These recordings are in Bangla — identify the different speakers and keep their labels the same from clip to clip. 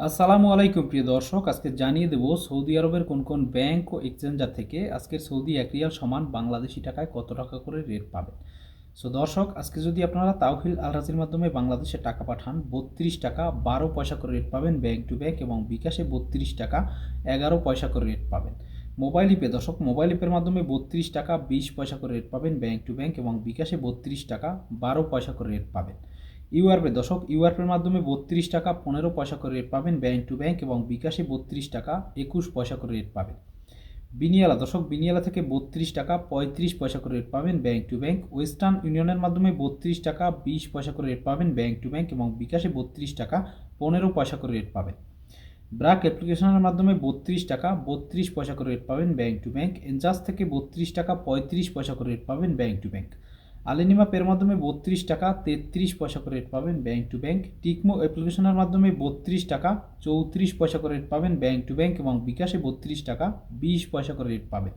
Speaker 1: আসসালামু আলাইকুম প্রিয় দর্শক, আজকে জানিয়ে দেব সৌদি আরবের কোন কোন ব্যাংক ও এক্সচেঞ্জার থেকে আজকের সৌদি এক রিয়াল সমান বাংলাদেশি টাকায় কত টাকা করে রেট পাবেন। সো দর্শক, আজকে যদি আপনারা তাওহিল আল রাজির মাধ্যমে বাংলাদেশে টাকা পাঠান 32 টাকা 12 পয়সা করে রেট পাবেন ব্যাংক টু ব্যাংক, এবং বিকাশে 32 টাকা 11 পয়সা করে রেট পাবেন। মোবাইল ইপে দর্শক, মোবাইল ইপের মাধ্যমে 32 টাকা 20 পয়সা করে রেট পাবেন ব্যাংক টু ব্যাংক, এবং বিকাশে 32 টাকা 12 পয়সা করে রেট পাবেন। ইউআরপে দর্শক, ইউআরপের মাধ্যমে 32 টাকা 15 পয়সা করে রেট পাবেন ব্যাংক টু ব্যাংক, এবং বিকাশে 32 টাকা 21 পয়সা করে রেট পাবেন। বিনিয়ালা দর্শক, বিনিয়ালা থেকে 32 টাকা 35 পয়সা করে রেট পাবেন ব্যাংক টু ব্যাংক। ওয়েস্টার্ন ইউনিয়নের মাধ্যমে 32 টাকা 20 পয়সা করে রেট পাবেন ব্যাংক টু ব্যাংক, এবং বিকাশে 32 টাকা 15 পয়সা করে রেট পাবেন। ব্রাক অ্যাপ্লিকেশনের মাধ্যমে 32 টাকা 32 পয়সা করে রেট পাবেন ব্যাংক টু ব্যাংক। এনজাস থেকে 32 টাকা 35 পয়সা করে রেট পাবেন ব্যাংক টু ব্যাংক। আলিনিমা পের মাধ্যমে 32 টাকা 33 পয়সা করে রেট পাবেন ব্যাংক টু ব্যাংক। টিকমো অ্যাপ্লিকেশনের মাধ্যমে 32 টাকা 34 পয়সা করে রেট পাবেন ব্যাংক টু ব্যাংক, এবং বিকাশে 32 টাকা 20 পয়সা করে রেট পাবেন।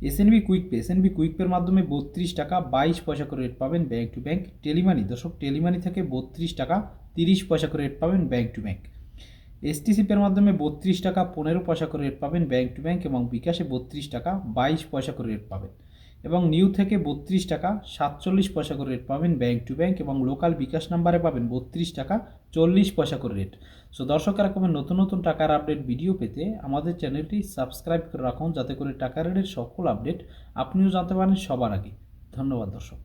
Speaker 1: SNB quick pay, SNB quick পের মাধ্যমে 32 টাকা 22 পয়সা করে রেট পাবেন ব্যাংক টু ব্যাংক। টেলিমানি দর্শক, টেলিমানি থেকে 32 টাকা 30 পয়সা করে রেট পাবেন ব্যাংক টু ব্যাংক। এসটিসি পের মাধ্যমে 32 টাকা 15 পয়সা করে রেট পাবেন ব্যাংক টু ব্যাংক, এবং বিকাশে 32 টাকা 22 পয়সা করে রেট পাবেন। এবং নিউ থেকে 32 টাকা 47 পয়সা করে রেট পাবেন ব্যাংক টু ব্যাংক, এবং লোকাল বিকাশ নাম্বারে পাবেন 32 টাকা 40 পয়সা করে রেট। সো দর্শকেরা, কবে নতুন নতুন টাকার আপডেট ভিডিও পেতে আমাদের চ্যানেলটি সাবস্ক্রাইব করে রাখুন, যাতে করে টাকা রেটের সকল আপডেট আপনিও জানতে পারেন সবার আগে। ধন্যবাদ দর্শক।